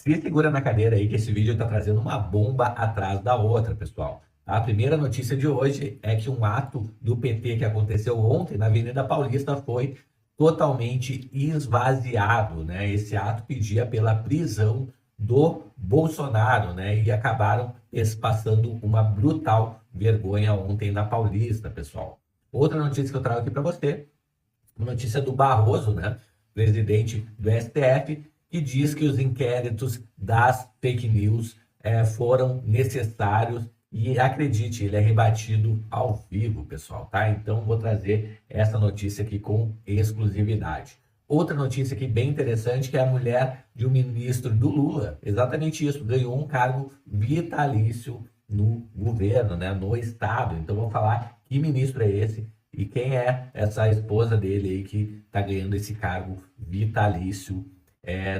Se segura na cadeira aí que esse vídeo está trazendo uma bomba atrás da outra, pessoal. A primeira notícia de hoje é que um ato do PT que aconteceu ontem na Avenida Paulista foi totalmente esvaziado, né? Esse ato pedia pela prisão do Bolsonaro, né? E acabaram passando uma brutal vergonha ontem na Paulista, pessoal. Outra notícia que eu trago aqui para você, uma notícia do Barroso, né? Presidente do STF, que diz que os inquéritos das fake news foram necessários e acredite, ele é rebatido ao vivo, pessoal, tá? Então vou trazer essa notícia aqui com exclusividade. Outra notícia aqui bem interessante, que é a mulher de um ministro do Lula, exatamente isso, ganhou um cargo vitalício no governo, né, no estado. Então vou falar que ministro é esse e quem é essa esposa dele aí que está ganhando esse cargo vitalício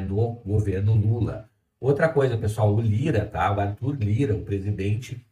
no governo Lula. Outra coisa, pessoal, o Lira, tá? O Arthur Lira, o presidente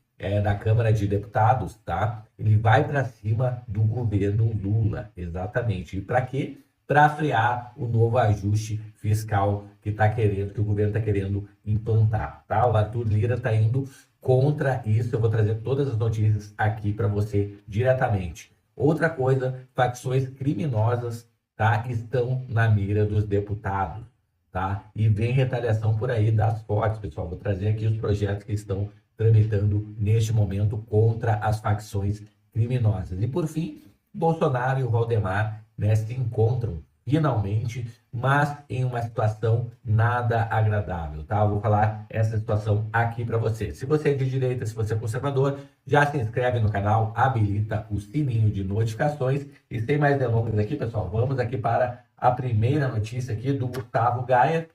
da Câmara de Deputados, tá? Ele vai para cima do governo Lula, exatamente. E para quê? Para frear o novo ajuste fiscal que o governo está querendo implantar, tá? O Arthur Lira está indo contra isso. Eu vou trazer todas as notícias aqui para você diretamente. Outra coisa, facções criminosas, tá? Estão na mira dos deputados, tá? E vem retaliação por aí das fortes, pessoal. Vou trazer aqui os projetos que estão tramitando neste momento contra as facções criminosas. E por fim, Bolsonaro e o Valdemar, né, se encontram finalmente, mas em uma situação nada agradável, tá? Eu vou falar essa situação aqui para você. Se você é de direita, se você é conservador, já se inscreve no canal, habilita o sininho de notificações e sem mais delongas aqui, pessoal, vamos aqui para a primeira notícia aqui do Gustavo Gaia,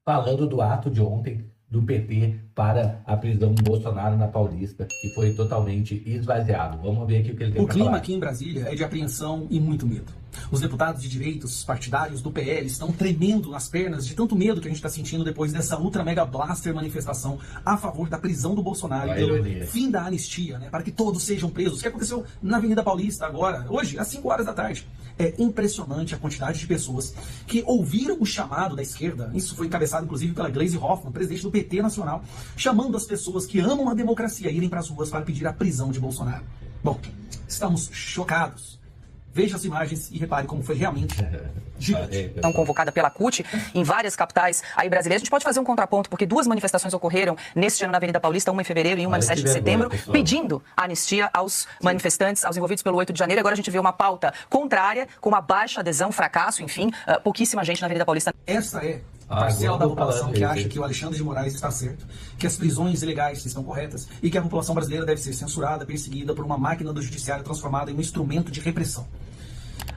falando do ato de ontem do PT para a prisão do Bolsonaro na Paulista, que foi totalmente esvaziado. Vamos ver aqui o que ele tem para falar. O clima aqui em Brasília é de apreensão e muito medo. Os deputados de direitos partidários do PL estão tremendo nas pernas de tanto medo que a gente está sentindo depois dessa ultra mega blaster manifestação a favor da prisão do Bolsonaro e pelo fim da anistia, né, para que todos sejam presos. O que aconteceu na Avenida Paulista agora, hoje, às 5 horas da tarde. É impressionante a quantidade de pessoas que ouviram o chamado da esquerda. Isso foi encabeçado, inclusive, pela Gleisi Hoffmann, presidente do PT Nacional, chamando as pessoas que amam a democracia a irem para as ruas para pedir a prisão de Bolsonaro. Bom, estamos chocados. Veja as imagens e repare como foi realmente gigante. Então, convocada pela CUT em várias capitais aí brasileiras. A gente pode fazer um contraponto, porque 2 manifestações ocorreram neste ano na Avenida Paulista, uma em fevereiro e uma no 7 de setembro, pedindo anistia aos manifestantes, aos envolvidos pelo 8 de janeiro. Agora a gente vê uma pauta contrária, com uma baixa adesão, fracasso, enfim, pouquíssima gente na Avenida Paulista. Essa é a parcela da população que acha que o Alexandre de Moraes está certo, que as prisões ilegais estão corretas e que a população brasileira deve ser censurada, perseguida por uma máquina do judiciário transformada em um instrumento de repressão.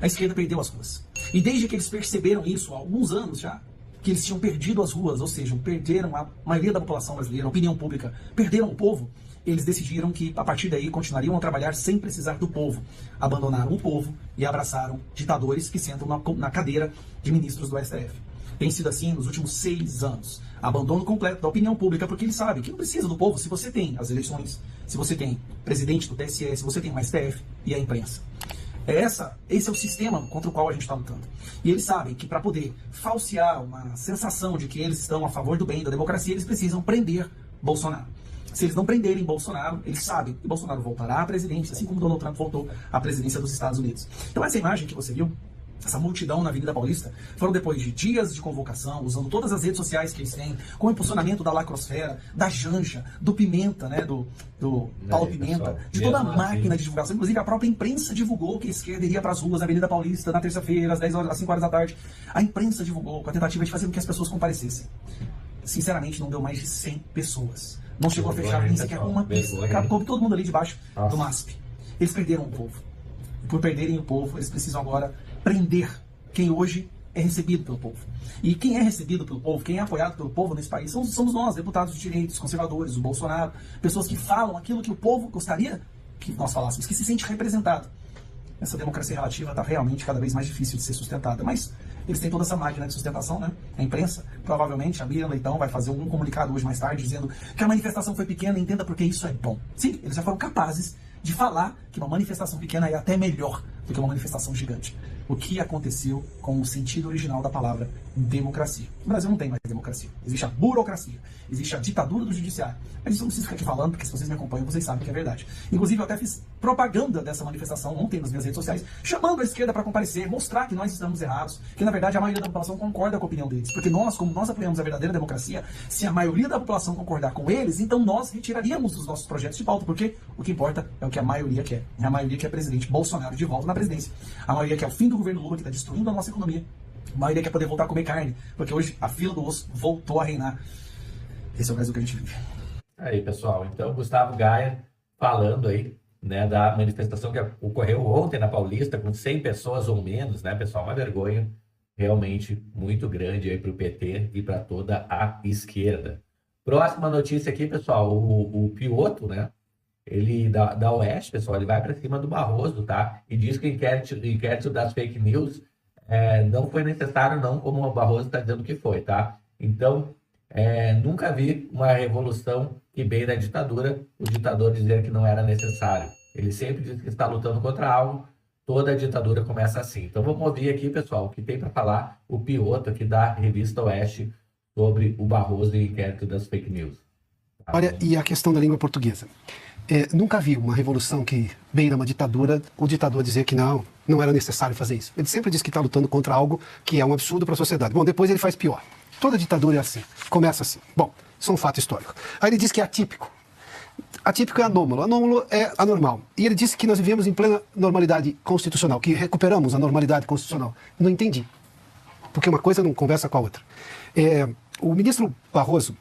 A esquerda perdeu as ruas. E desde que eles perceberam isso, há alguns anos já, que eles tinham perdido as ruas, ou seja, perderam a maioria da população brasileira, a opinião pública, perderam o povo, eles decidiram que, a partir daí, continuariam a trabalhar sem precisar do povo. Abandonaram o povo e abraçaram ditadores que sentam na cadeira de ministros do STF. Tem sido assim nos últimos 6 anos. Abandono completo da opinião pública, porque eles sabem que não precisa do povo se você tem as eleições, se você tem presidente do TSE, se você tem o STF e a imprensa. Esse é o sistema contra o qual a gente está lutando. E eles sabem que para poder falsear uma sensação de que eles estão a favor do bem da democracia, eles precisam prender Bolsonaro. Se eles não prenderem Bolsonaro, eles sabem que Bolsonaro voltará à presidência, assim como Donald Trump voltou à presidência dos Estados Unidos. Então essa imagem que você viu, essa multidão na Avenida Paulista, foram depois de dias de convocação, usando todas as redes sociais que eles têm, com o impulsionamento da Lacrosfera, da Janja, do Pimenta, né, do Paulo Pimenta, de toda a máquina de divulgação. Inclusive a própria imprensa divulgou que a esquerda iria para as ruas da Avenida Paulista na terça-feira, às 5 horas da tarde. A imprensa divulgou com a tentativa de fazer com que as pessoas comparecessem. Sinceramente, não deu mais de 100 pessoas. Não chegou a fechar nem sequer uma pista. Coube todo mundo ali debaixo do MASP. Eles perderam o povo. E por perderem o povo, eles precisam agora prender quem hoje é recebido pelo povo. E quem é recebido pelo povo, quem é apoiado pelo povo nesse país, somos nós, deputados de direitos, conservadores, o Bolsonaro, pessoas que falam aquilo que o povo gostaria que nós falássemos, que se sente representado. Essa democracia relativa está realmente cada vez mais difícil de ser sustentada, mas eles têm toda essa máquina de sustentação, né? A imprensa, provavelmente, a Miriam Leitão vai fazer um comunicado hoje mais tarde dizendo que a manifestação foi pequena, entenda porque isso é bom. Sim, eles já foram capazes de falar que uma manifestação pequena é até melhor do que uma manifestação gigante. O que aconteceu com o sentido original da palavra democracia? No Brasil não tem mais democracia. Existe a burocracia, existe a ditadura do judiciário. Mas isso eu não preciso ficar aqui falando, porque se vocês me acompanham, vocês sabem que é verdade. Inclusive, eu até fiz propaganda dessa manifestação ontem nas minhas redes sociais, chamando a esquerda para comparecer, mostrar que nós estamos errados, que na verdade a maioria da população concorda com a opinião deles. Porque nós, como nós apoiamos a verdadeira democracia, se a maioria da população concordar com eles, então nós retiraríamos dos nossos projetos de pauta, porque o que importa é o que a maioria quer. É a maioria que é presidente Bolsonaro de volta na presidência. A maioria quer o fim do governo Lula, que está destruindo a nossa economia. A maioria quer poder voltar a comer carne, porque hoje a fila do osso voltou a reinar. Esse é o Brasil que a gente vive. Aí, pessoal, então Gustavo Gaia falando aí, né, da manifestação que ocorreu ontem na Paulista, com 100 pessoas ou menos, né, pessoal? Uma vergonha realmente muito grande aí para o PT e para toda a esquerda. Próxima notícia aqui, pessoal, o Piotto, né, ele da Oeste, pessoal, ele vai para cima do Barroso, tá? E diz que o inquérito das fake news não foi necessário, não, como o Barroso está dizendo que foi, tá? Então, nunca vi uma revolução que beira a ditadura, o ditador dizer que não era necessário. Ele sempre diz que está lutando contra algo, toda a ditadura começa assim. Então vamos ouvir aqui, pessoal, o que tem para falar o Piotto aqui da revista Oeste sobre o Barroso e o inquérito das fake news. Tá? Olha, e a questão da língua portuguesa. Nunca vi uma revolução que beira uma ditadura, o ditador dizer que não era necessário fazer isso. Ele sempre diz que está lutando contra algo que é um absurdo para a sociedade. Bom, depois ele faz pior. Toda ditadura é assim, começa assim. Bom, isso é um fato histórico. Aí ele diz que é atípico. Atípico é anômalo, anômalo é anormal. E ele disse que nós vivemos em plena normalidade constitucional, que recuperamos a normalidade constitucional. Não entendi, porque uma coisa não conversa com a outra. O ministro Barroso,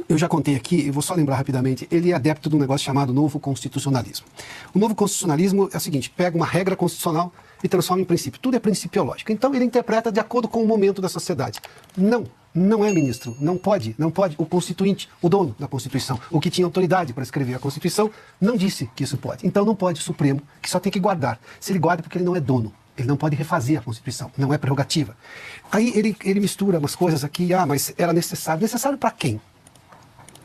eu já contei aqui, eu vou só lembrar rapidamente, ele é adepto de um negócio chamado novo constitucionalismo. O novo constitucionalismo é o seguinte, pega uma regra constitucional e transforma em princípio. Tudo é principiológico. Então ele interpreta de acordo com o momento da sociedade. Não é, ministro. Não pode. O constituinte, o dono da Constituição, o que tinha autoridade para escrever a Constituição, não disse que isso pode. Então não pode o Supremo, que só tem que guardar. Se ele guarda, porque ele não é dono. Ele não pode refazer a Constituição, não é prerrogativa. Aí ele mistura umas coisas aqui, mas era necessário. Necessário para quem?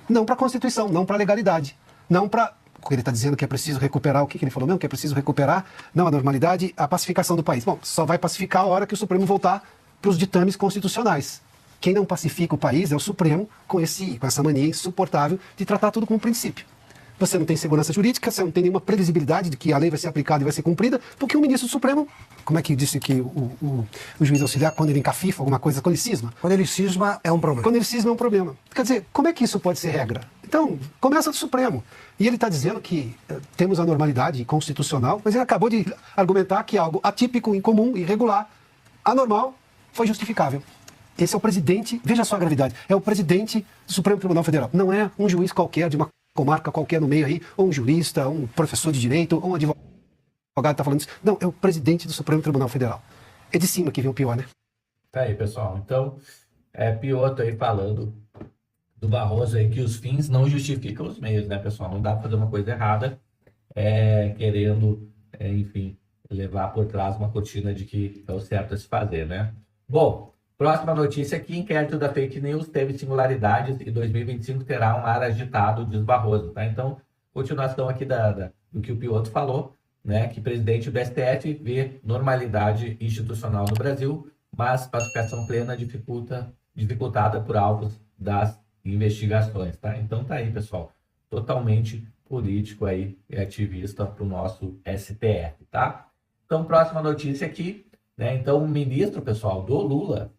Não para a Constituição, não para a legalidade, não para... Ele está dizendo que é preciso recuperar, o que ele falou mesmo? Que é preciso recuperar, não a normalidade, a pacificação do país. Bom, só vai pacificar a hora que o Supremo voltar para os ditames constitucionais. Quem não pacifica o país é o Supremo com essa mania insuportável de tratar tudo como princípio. Você não tem segurança jurídica, você não tem nenhuma previsibilidade de que a lei vai ser aplicada e vai ser cumprida, porque o ministro do Supremo, como é que disse que o juiz auxiliar, quando ele encafifa alguma coisa, quando ele cisma? Quando ele cisma é um problema. Quando ele cisma é um problema. Quer dizer, como é que isso pode ser regra? Então, começa do Supremo. E ele está dizendo que temos a normalidade constitucional, mas ele acabou de argumentar que algo atípico, incomum, irregular, anormal, foi justificável. Esse é o presidente, veja só a gravidade, é o presidente do Supremo Tribunal Federal. Não é um juiz qualquer de uma comarca qualquer no meio aí, ou um jurista, ou um professor de direito, ou um advogado está falando isso. Não, é o presidente do Supremo Tribunal Federal. É de cima que vem o pior, né? Tá aí, pessoal. Então, Piotto aí falando do Barroso aí que os fins não justificam os meios, né, pessoal? Não dá para fazer uma coisa errada querendo, enfim, levar por trás uma cortina de que é o certo a se fazer, né? Bom, próxima notícia aqui, inquérito da fake news teve singularidades e 2025 terá um ar agitado, diz Barroso, tá? Então, continuação aqui do que o Piotto falou, né? Que presidente do STF vê normalidade institucional no Brasil, mas pacificação plena dificultada por alvos das investigações, tá? Então tá aí, pessoal, totalmente político aí e ativista para o nosso STF, tá? Então, próxima notícia aqui, né? Então, o ministro, pessoal, do Lula,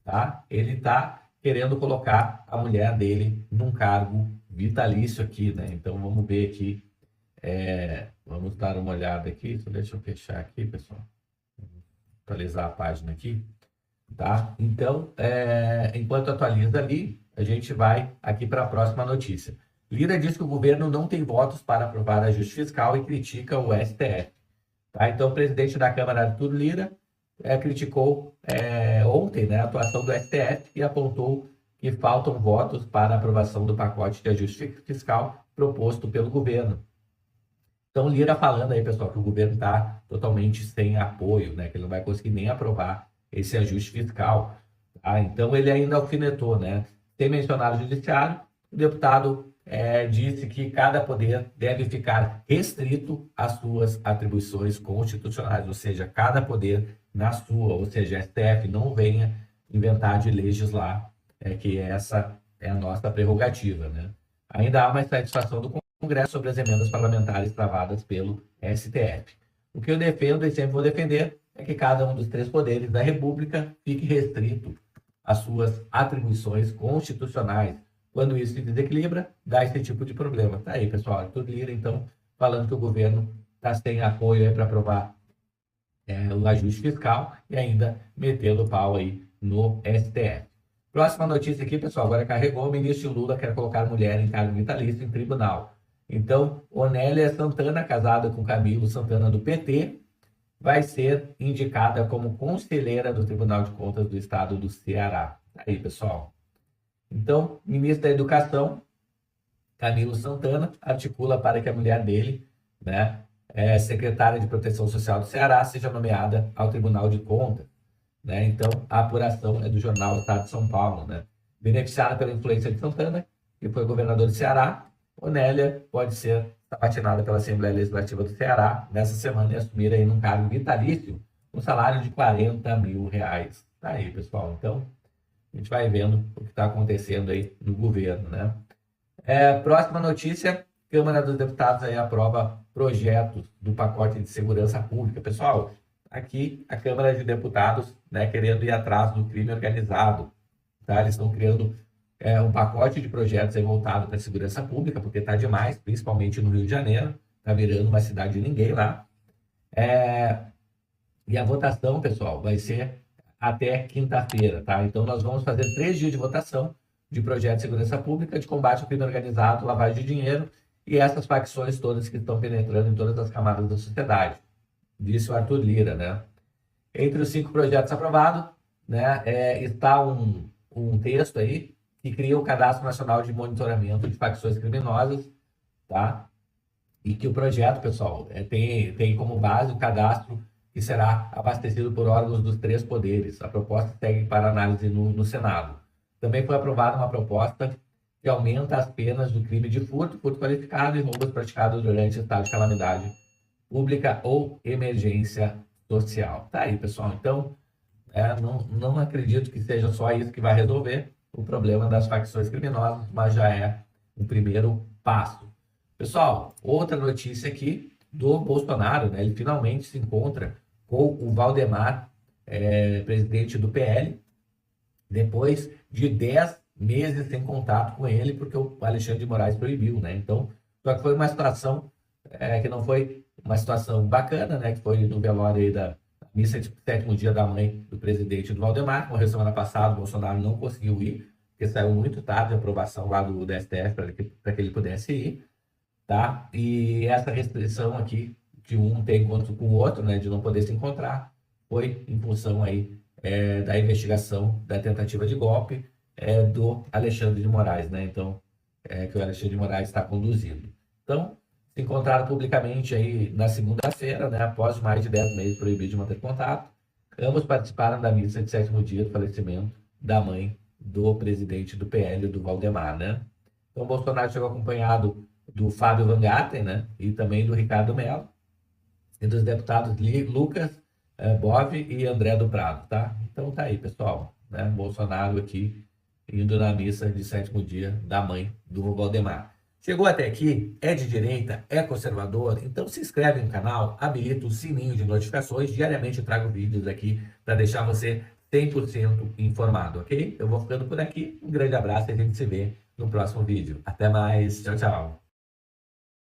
tá? Ele está querendo colocar a mulher dele num cargo vitalício aqui, né? Então vamos ver aqui, vamos dar uma olhada aqui, só deixa eu fechar aqui, pessoal, atualizar a página aqui, tá? Então, enquanto atualiza ali, a gente vai aqui para a próxima notícia. Lira diz que o governo não tem votos para aprovar ajuste fiscal e critica o STF, tá? Então o presidente da Câmara, Arthur Lira, criticou ontem, né, a atuação do STF e apontou que faltam votos para a aprovação do pacote de ajuste fiscal proposto pelo governo. Então, Lira falando aí, pessoal, que o governo está totalmente sem apoio, né, que ele não vai conseguir nem aprovar esse ajuste fiscal. Tá? Então, ele ainda alfinetou, né, sem mencionar o judiciário, o deputado disse que cada poder deve ficar restrito às suas atribuições constitucionais, ou seja, cada poder na sua, ou seja, STF não venha inventar de legislar, que essa é a nossa prerrogativa, né? Ainda há uma insatisfação do Congresso sobre as emendas parlamentares travadas pelo STF. O que eu defendo e sempre vou defender é que cada um dos 3 poderes da República fique restrito às suas atribuições constitucionais. Quando isso se desequilibra, dá esse tipo de problema. Tá aí, pessoal. Arthur Lira, então, falando que o governo está sem apoio para aprovar o ajuste fiscal e ainda metendo o pau aí no STF. Próxima notícia aqui, pessoal. Agora carregou, o ministro Lula quer colocar mulher em cargo vitalício em tribunal. Então, Onélia Santana, casada com Camilo Santana do PT, vai ser indicada como conselheira do Tribunal de Contas do Estado do Ceará. Aí, pessoal. Então, ministro da Educação, Camilo Santana, articula para que a mulher dele, né, secretária de Proteção Social do Ceará, seja nomeada ao Tribunal de Contas. Né? Então, a apuração é do jornal Estado de São Paulo. Né? Beneficiada pela influência de Santana, que foi governador do Ceará, Onélia pode ser sabatinada pela Assembleia Legislativa do Ceará nessa semana e assumir aí num cargo vitalício um salário de R$40 mil. Tá aí, pessoal. Então, a gente vai vendo o que está acontecendo aí no governo, né? Próxima notícia, Câmara dos Deputados aí aprova projetos do pacote de segurança pública. Pessoal, aqui a Câmara de Deputados, né, querendo ir atrás do crime organizado, tá? Eles estão criando um pacote de projetos aí voltado para a segurança pública, porque está demais, principalmente no Rio de Janeiro, está virando uma cidade de ninguém lá. E a votação, pessoal, vai ser até quinta-feira, tá? Então, nós vamos fazer 3 dias de votação de projeto de segurança pública, de combate ao crime organizado, lavagem de dinheiro e essas facções todas que estão penetrando em todas as camadas da sociedade. Disse o Arthur Lira, né? Entre os 5 projetos aprovados, né, está um texto aí que cria o Cadastro Nacional de Monitoramento de Facções Criminosas, tá? E que o projeto, pessoal, tem como base o cadastro que será abastecido por órgãos dos 3 poderes. A proposta segue para análise no Senado. Também foi aprovada uma proposta que aumenta as penas do crime de furto qualificado e roubos praticados durante estado de calamidade pública ou emergência social. Tá aí, pessoal. Então, não acredito que seja só isso que vai resolver o problema das facções criminosas, mas já é um primeiro passo. Pessoal, outra notícia aqui do Bolsonaro, né? Ele finalmente se encontra com o Valdemar, presidente do PL, depois de 10 meses sem contato com ele, porque o Alexandre de Moraes proibiu, né? Então, só que foi uma situação que não foi uma situação bacana, né? Que foi no velório aí da missa de 7º dia da mãe do presidente do Valdemar. Morreu semana passada, o Bolsonaro não conseguiu ir, porque saiu muito tarde a aprovação lá do STF para que ele pudesse ir, tá? E essa restrição aqui, que um tem encontro com o outro, né? De não poder se encontrar, foi em função aí da investigação da tentativa de golpe do Alexandre de Moraes, né? Então, que o Alexandre de Moraes está conduzindo. Então, se encontraram publicamente aí na segunda-feira, né? Após mais de 10 meses proibido de manter contato. Ambos participaram da missa de 7º dia do falecimento da mãe do presidente do PL, do Valdemar, né? Então, o Bolsonaro chegou acompanhado do Fábio Van Garten, né? E também do Ricardo Mello, e dos deputados Lucas Bove e André do Prado, tá? Então tá aí, pessoal, né? Bolsonaro aqui indo na missa de 7º dia da mãe do Valdemar. Chegou até aqui, é de direita, é conservador, então se inscreve no canal, habilita o sininho de notificações, diariamente eu trago vídeos aqui para deixar você 100% informado, ok? Eu vou ficando por aqui, um grande abraço e a gente se vê no próximo vídeo. Até mais, tchau, tchau!